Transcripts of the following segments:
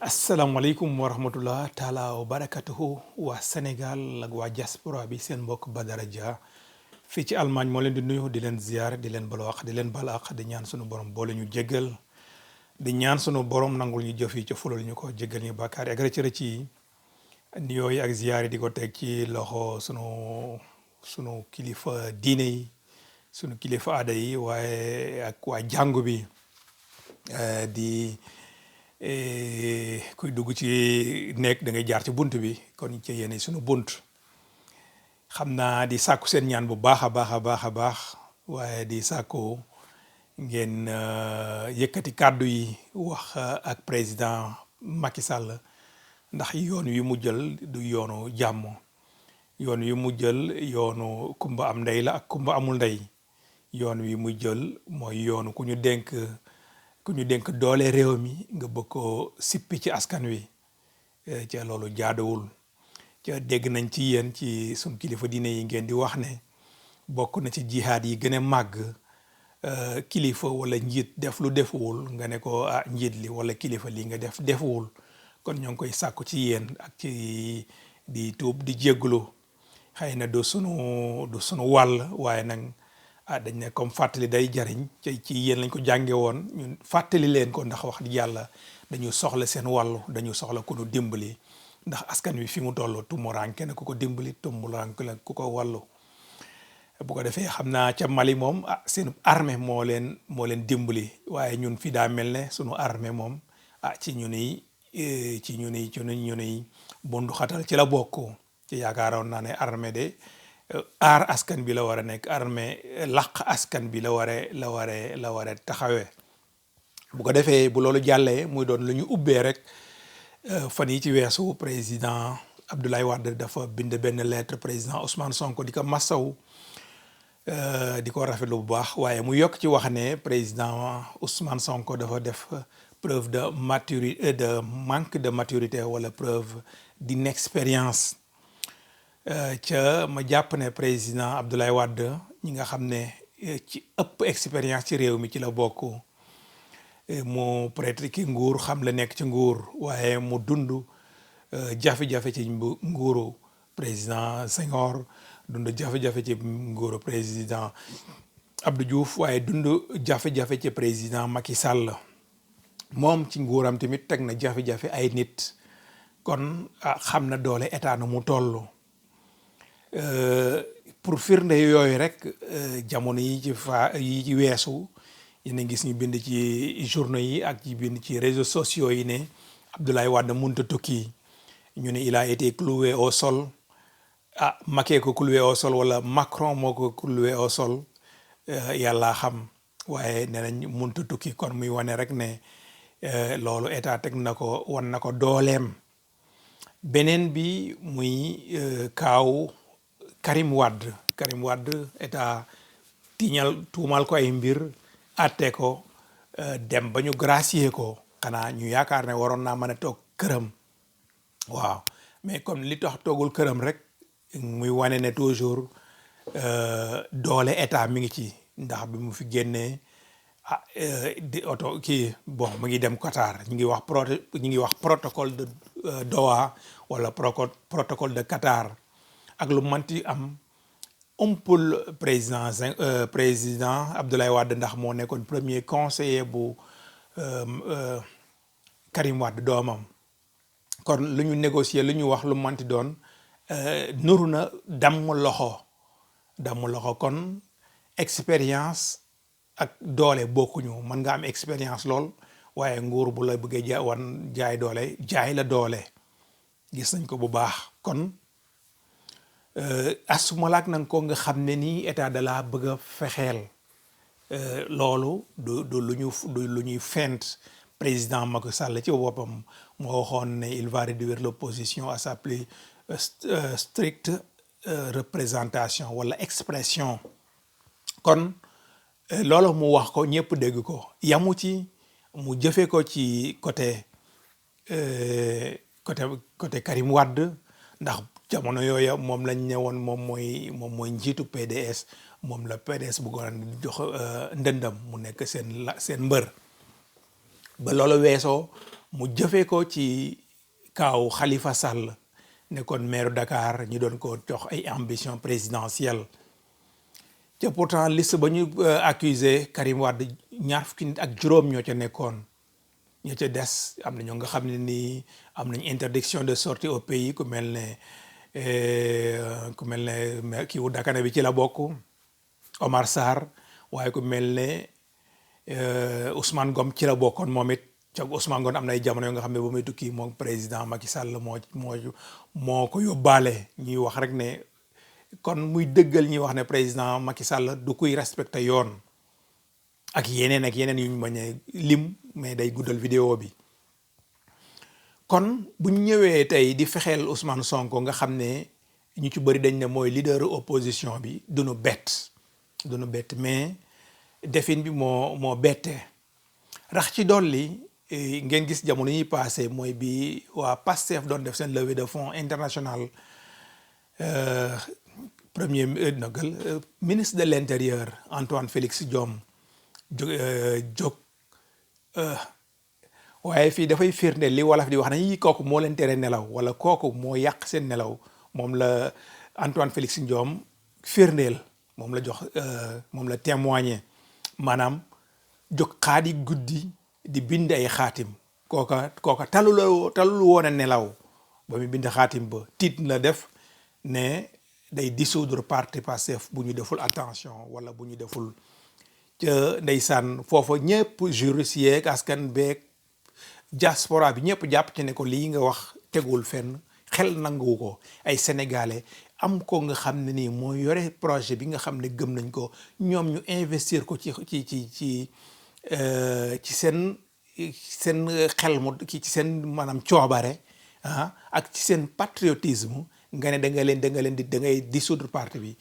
asalaamaaleykum wa rahmatullah taala wa barakatuhu waa Sénégal ak waa diaspora bi seen mbokk Badara Dia fii ci Allemagne moo leen di nuyu di leen ziar di leen balu àq di leen bal àq di ñaan sunu borom boole ñu jéggal di ñaan sunu borom nangul ñu jëf yi ca fulal ñu ko jéggal ñu bàkkaar yi ak rëcc yi nuyoo yi ak ziar yi di ko teg ci loxo sunu kilifa diine yi sunu kilifa aada yi waaye ak waa jàngu bi di kuy dugg ci nekk da ngay jaar ci bunt bi kon ci yéen sunu bunt xam naa di sàkku seen ñaan bu baax a baax a baax a baax waaye di sàkku ngeen yëkkati kàddu yi wax ak président Macky Sall ndax yoon wi mu jël du yoonu jàmm yoon wi mu jël yoonu kumba am ndey la ak kumba amul ndey yoon wi mu jël mooy yoonu ku ñu dénk doole réew mi nga bëgg ko sippi ci askan wi ca loolu jaaduwul ca dégg nañ ci yéen ci sun kilifa diine yi ngeen di wax ne bokk na ci jihaad yi gën a màgg kilifa wala njiit def lu defuwul nga ne ko njiit li wala kilifa li nga defuwul kon ñoo ngi koy sàkku ci yéen ak ci di tuub di jégglu xëy na du sunu wàll waaye nag dañ ne comme fàttali day jariñ ci yéen lañ ko jànge woon ñun fàttali leen ko ndax wax di yàlla dañu soxla seen wàllu dañu soxla ku nu dimbali ndax askan wi fi mu toll tumuraanke na ku ko dimbali tumuraanke na ku ko wàllu bu ko defee xam naa ca Mali moom seen armée moo leen dimbali waaye ñun fi daa mel ne sunu armée moom ci ñu nuy bundu xatal ci la bokk ci yaakaaroon naa ne armée de aar askan bi la war a nekk armée laq askan bi la war a taxawee bu ko defee bu loolu jàllee muy doon lu ñu ubbee rek fan yi ci weesu président Abdoulaye Wade dafa bind benn lettre président Ousmane Sonko di ko massaw di ko rafetlu bu baax waaye mu yokk ci wax ne président Ousmane Sonko dafa def preuve de maturité de manque de maturité wala preuve d'inexpérience ca ma jàpp ne président Abdoulaye Wade ñi nga xam ne ci ëpp expérience ci réew mi ci la bokk mu peut-être ki nguur xam la nekk ci nguur waaye mu dund jafe-jafe ci nguuru président Senghor dund jafe-jafe ci nguuru président Abdou Diouf waaye dund jafe-jafe ci président Macky Sall moom ci nguuram tamit teg na jafe-jafe ay nit kon xam na doole état na mu toll. Pour firnde yooyu rek jamono yi ci weesu yéen a gis ñu bind ci journaux yi ak ci bind ci réseaux sociaux yi ne Abdoulaye Wade mënut a tukki ñu ne il a été cloué au sol Macky ko cloué au sol wala Macron moo ko cloué au sol yàlla xam waaye nee nañ mënut a tukki kon muy wane rek ne loolu état teg na ko wan na ko dooleem beneen bi muy kaaw Karim Wade état tuumal ko ay mbir atte ko dem ba ñu gracier ko xanaa ñu yaakaar ne waroon naa mën a toog këram waaw mais comme li tax toogul këram rek muy wane ne toujours doole état mi ngi ci ndax bi mu fi génnee di oto kii bon mu ngi dem Qatar ñu ngi wax protocole de Doha wala protocole de Qatar ak lu manti am umpul président Abdoulaye Wade ndax moo nekkoon premier conseiller bu Karim Wade doomam kon lu ñu négocier lu ñu wax lu manti doon nuru na damm loxo kon expérience ak doole bokkuñu mën nga am expérience lool waaye nguur bu la bëggee jaay doole jaay la doole gis nañ ko bu baax kon asumalaak nanga ko nga xam ne nii état de la bëgg a fexeel loolu du lu ñuy fent président Macky Sall ci boppam moo waxoon ne il va réduire l'opposition à sa plus stricte représentation wala expression kon loolu mu wax ko ñëpp dégg ko yamu ci mu jëfe ko ci côté Karim Wade ndax jamono yooya moom lañ ñëwoon moom mooy njiitu PDS moom la PDS bëggoon jox ndëndam mu nekk seen mbër ba loolu weesoo mu jëfee ko ci kaw Khalifa Sall nekkoon maire Dakar ñu doon ko jox ay ambition présidentielle te pourtant liste ba ñu accusé Karim Wade ñaar fukki nit ak juróom ñoo ca nekkoon ña ca des am na ñoo nga xam ne nii am nañ interdiction de sortie au pays ku mel ne kii wu Dakar bi ci la bokk Omar Sarr waaye ku mel ne Ousmane Ngom ci la bokkoon moom it ca Ousmane Ngom am na ay jamono yoo nga xam ne ba muy tukki moom président Macky Sall moo ko yóbbaale ñuy wax rek ne kon muy dëggal ñuy wax ne président Macky Sall du kuy respecté yoon ak yeneen yu ñu bañ a lim mais day guddal vidéo bi kon bu ñu ñëwee tey di fexeel Ousmane Sonko nga xam ne ñu ci bëri dañ ne mooy leader opposition bi duñu bett mais defin bi moo bettee rax ci dolli ngeen gis jamono yi passé mooy bi waa PASTEF doon def seen levée de fonds international ministre de l'intérieur Antoine Félix Diome jóg waaye fii dafay firnde li wolof di wax na yi kooku moo leen tere nelaw wala kooku moo yàq seen nelaw moom la Antoine Félix Diome firndeel moom la témoigner maanaam jóg xaadi guddi di bind ay xaatim kooka talul woon a nelaw ba mu bind xaatim ba tiit na def ne day dissoudre parti Pastef bu ñu deful attention wala bu ñu deful ca ndeysaan foofa ñëpp juriste yeeg askan beeg diaspora bi ñëpp jàpp ci ne ko lii nga wax tegul fenn xel nanguwu ko ay sénégalais am ko nga xam ne nii moo yore projet bi nga xam ne gëm nañ ko ñoom ñu investir ko ci seen xel mu ci seen maanaam coobare ak ci seen patriotisme nga ne da ngay dissoudre parti bi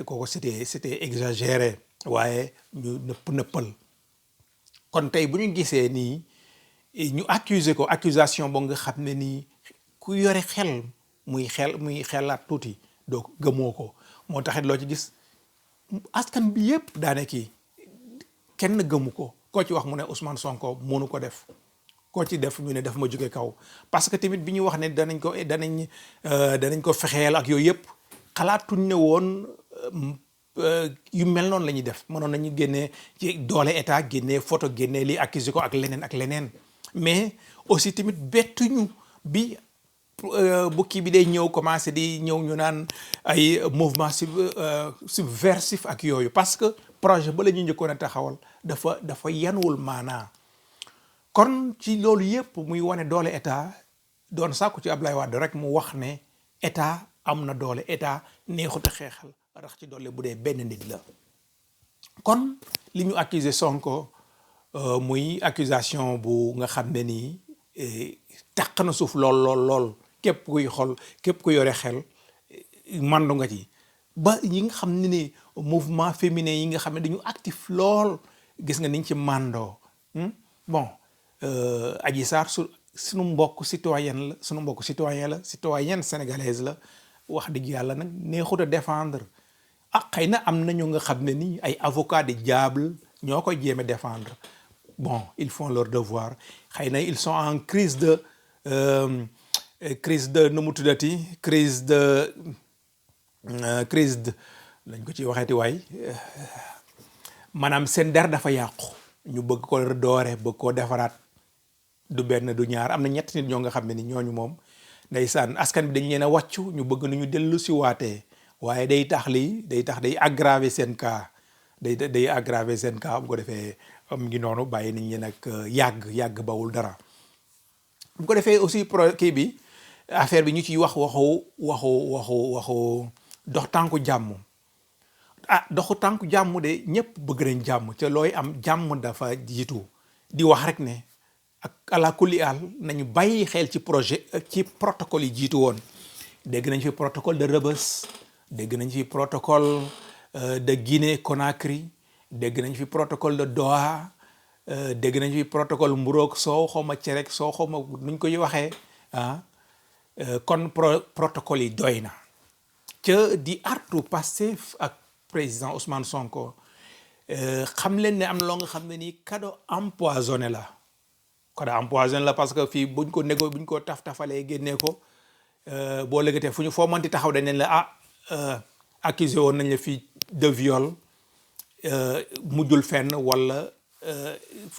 kooku c'était exagéré waaye ñu nëppal kon tey bu ñu gisee nii ñu accuser ko accusation boo nga xam ne nii ku yore xel muy xelaat tuuti donc gëmoo ko moo taxit loo ci gis askan bi yëpp daane kii kenn gëmu ko koo ci wax mu ne Ousmane Sonko mënu ko def koo ci def ñu ne daf ma jóge kaw parce que tamit bi ñu wax ne danañ ko fexeel ak yooyu yëpp xalaatuñ ne woon yu mel noonu la ñuy def mënoon nañu génnee ci doole état génnee photo génnee lii accusé ko ak leneen mais aussi tamit bettuñu bi bu kii bi day ñëw commencé di ñëw ñu naan ay mouvement subversif ak yooyu parce que projet ba la ñu njëkkoon a taxawal dafa yanuwul maanaa kon ci loolu yëpp muy wane doole état doon sàkku ci Ablaye Wade rek mu wax ne état am na doole état neexut a xeexal rax ci doole bu dee benn nit la kon li ñu accusé Sonko muy accusation bu nga xam ne nii taq na suuf lool képp kuy xool képp ku yore xel mandu nga ci ba yi nga xam ne ni mouvement féminin yi nga xam ne dañu actif lool gis nga niñ ci mandoo bon Adji Sarr sunu mbokk citoyen la citoyenne sénégalaise la wax dëgg yàlla nag neexut a défendre xëy na am na ñu nga xam ne ni ay avocats de diable ñoo koy jéem a défendre bon ils font leur devoir xëy na ils sont en crise de nu mu tuddati crise de lañ ko ci waxeeti waay maanaam seen der dafa yàqu ñu bëgg ko doore bëgg koo defaraat du benn du ñaar am na ñett nit ñoo nga xam ne ni ñooñu moom ndeysaan askan bi dañ leen a wàccu ñu bëgg nañu dellu si waatee waaye day aggraver seen cas day aggraver seen cas bu ko defee am ngi noonu bàyyi nañ leen ak yàgg bawul dara bu ko defee aussi kii bi affaire bi ñu ciy wax waxu dox tànku jàmm doxu tànku jàmm de ñëpp bëgg nañ jàmm te looy am jàmm dafa jiitu di wax rek ne ak ala kulli àll nañu bàyyi xel ci protocole yi jiitu woon dégg nañ fi protocole de Rebeuss dégg nañ fi protocole de Guinée Conakry dégg nañ fi protocole de Doha dégg nañ fi protocole mburoog soow xawma cerek soow xawma nuñ koy waxee kon protocole yi doy na ca di artu Pastef ak président Ousmane Sonko xam leen ne am na loo nga xam ne nii cadeau empoisonné la code empoisonné la parce que fii buñ ko tafalee génnee ko boo lëgatee fu ñu foo mënti taxaw dañ ne la accusé woon nañ la fii de viol mujjul fenn wala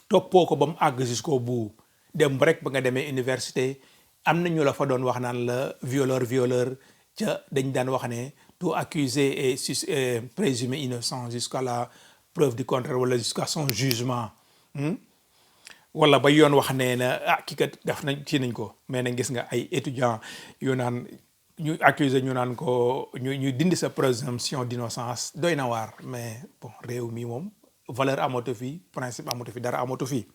toppoo ko ba mu àgg jusqu'au bout dem rek ba nga demee université am na ñu la fa doon wax naan la violeur ca dañ daan wax ne tout accusé est présumé innocent jusqu'à la preuve du contraire wala jusqu'à son jugement wala ba yoon wax ne na kii kat def nañ ci nañ ko mais nag gis nga ay étudiants yu naan ñu accusé ñu naan ko ñu dindi sa présomption d'innocence doy na waar mais bon réew mi moom valeur amatu fi principe amatu fi dara amatu fi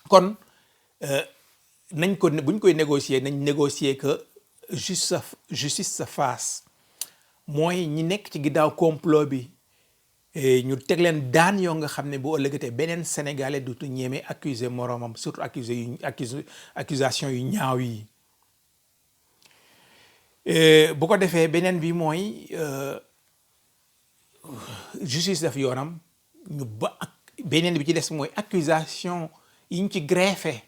kon nañ ko buñ koy négocier nañ négocier que justice sa fasse mooy ñi nekk ci ginnaaw complot bi ñu teg leen daan yoo nga xam ne bu ëllëgatee beneen sénégalais dutu ñeme accuser moroomam surtout accusation yu ñaaw yi bu ko defee beneen bi mooy justice def yoonam ñu beneen bi ci des mooy accusation yi ñu ci greffé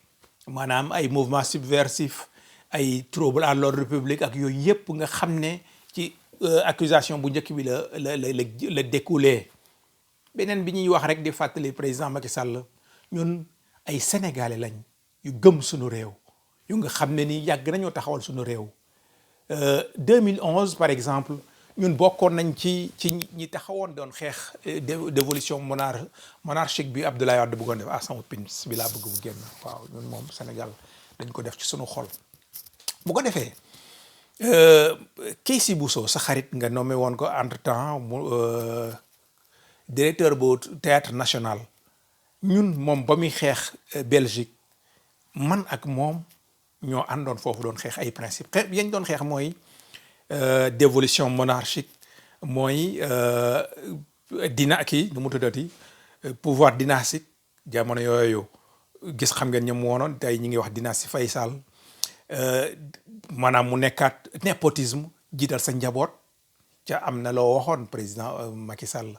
maanaam ay mouvement subversif ay trouble à l'ordre public ak yooyu yëpp nga xam ne ci accusation bu njëkk bi la découlé beneen bi ñuy wax rek di fàttali président Macky Sall ñun ay sénégalais lañ yu gëm suñu réew yu nga xam ne ni yàgg nañoo taxawal suñu réew 2011 par exemple ñun bokkoon nañ ci ñi taxawoon doon xeex dévolution monarchique bi Abdoulaye Wade bëggoon def sama pins bi laa bëgg bu génn waaw ñun moom Sénégal dañ ko def ci suñu xol bu ko defee Keïsi Bousso sa xarit nga nommé woon ko entre temps directeur bu théâtre national ñun moom ba muy xeex Belgique man ak moom ñoo àndoon foofu doon xeex ay principe yañ doon xeex mooy dévolution monarchique mooy nu mu tuddati pouvoir dynastique jamono yooyu gis xam ngeen ñoom woonoon tey ñi ngi wax dynastie Faye Sall maanaam mu nekkaat népotisme jiital sa njaboot ca am na loo waxoon président Macky Sall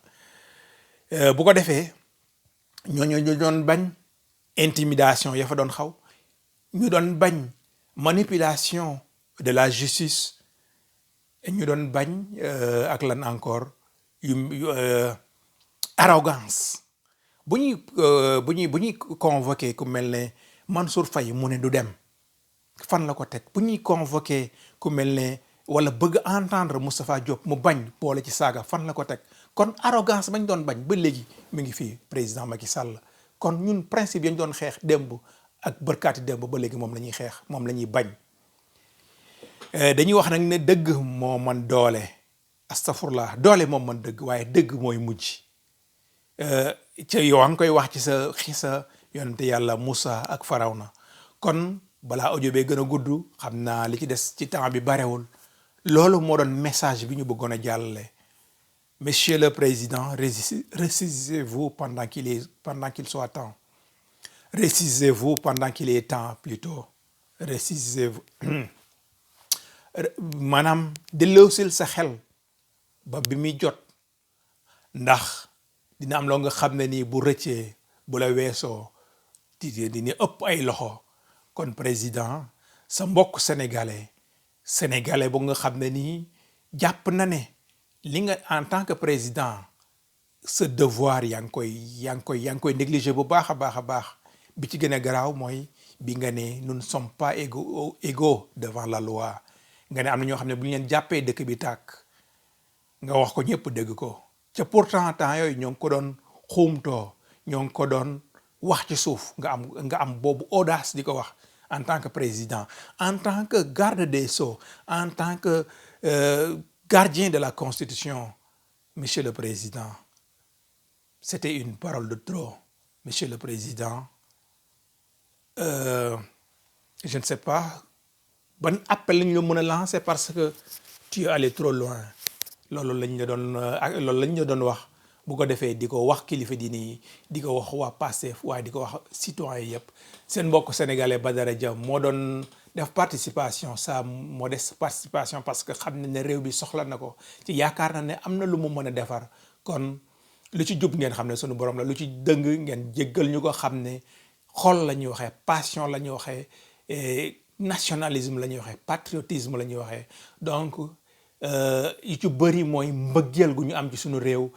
bu ko defee ñooñu ñu doon bañ intimidation ya fa doon xaw ñu doon bañ manipulation de la justice ñu doon bañ ak lan encore arrogance bu ñuy convoqué ku mel ne Mansour Faye mu ne du dem fan la ko teg bu ñuy convoqué ku mel ne wala bëgg entendre Moustapha Diop mu bañ boole ci saaga fan la ko teg kon arrogance bañ doon bañ ba léegi mi ngi fii président Macky Sall kon ñun principe yañ doon xeex démb ak bërkaati démb ba léegi moom la ñuy xeex moom la ñuy bañ dañuy wax nag ne dëgg moo man doole astafurlah doole moom man dëgg waaye dëgg mooy mujj ca yow a ngi koy wax ci sa xisa yonente yàlla Moussa ak Farawna kon balaa audio bee gën a gudd xam naa li ci des ci temps bi barewul loolu moo doon message bi ñu bëggoon a jàllale Monsieur le Président, ressaisissez-vous pendant qu'il soit temps. Ressaisissez-vous pendant qu'il est temps plutôt. Ressaisissez-vous. maanaam delloosil sa xel ba bi muy jot ndax dina am loo nga xam ne nii bu rëccee bu la weesoo dina ëpp ay loxo kon président sa mbokk sénégalais bu nga xam ne nii jàpp na ne li nga en tant que président ce devoir yaa ngi koy négligé bu baax a baax bi ci gën a garaaw mooy bi nga ne nous ne sommes pas égaux devant la loi nga ne am na ñoo xam ne bu ñu leen jàppee dëkk bi tàkk nga wax ko ñëpp dégg ko ca pourtant temps yooyu ñoo ngi ko doon xuumtoo ñoo ngi ko doon wax ci suuf nga am boobu audace di ko wax en tant que président en tant que garde des sceaux en tant que gardien de la Constitution. Monsieur le Président, c'était une parole de trop. Monsieur le Président, je ne sais pas ban appel lañ la mën a lancer parce que tu es allé trop loin loolu lañ la doon wax bu ko defee di ko wax kilifa diine yi di ko wax waa Pastef waaye di ko wax citoyen yi yëpp seen mbokk sénégalais Badara Dia moo doon def participation sa modeste participation parce que xam na ne réew bi soxla na ko ci yaakaar na ne am na lu mu mën a defar kon lu ci jub ngeen xam ne sunu borom la lu ci dëng ngeen jéggal ñu ko xam ne xol la ñuy waxee passion la ñuy waxee nationalisme la ñuy waxee patriotisme la ñuy waxee donc yu ci bëri mooy mbëggeel gu ñu am ci suñu réew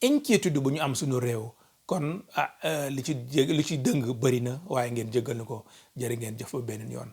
inquiétude bu ñu am suñu réew kon li ci dëng bëri na waaye ngeen jéggal na ko jërë ngeen jëf ba beneen yoon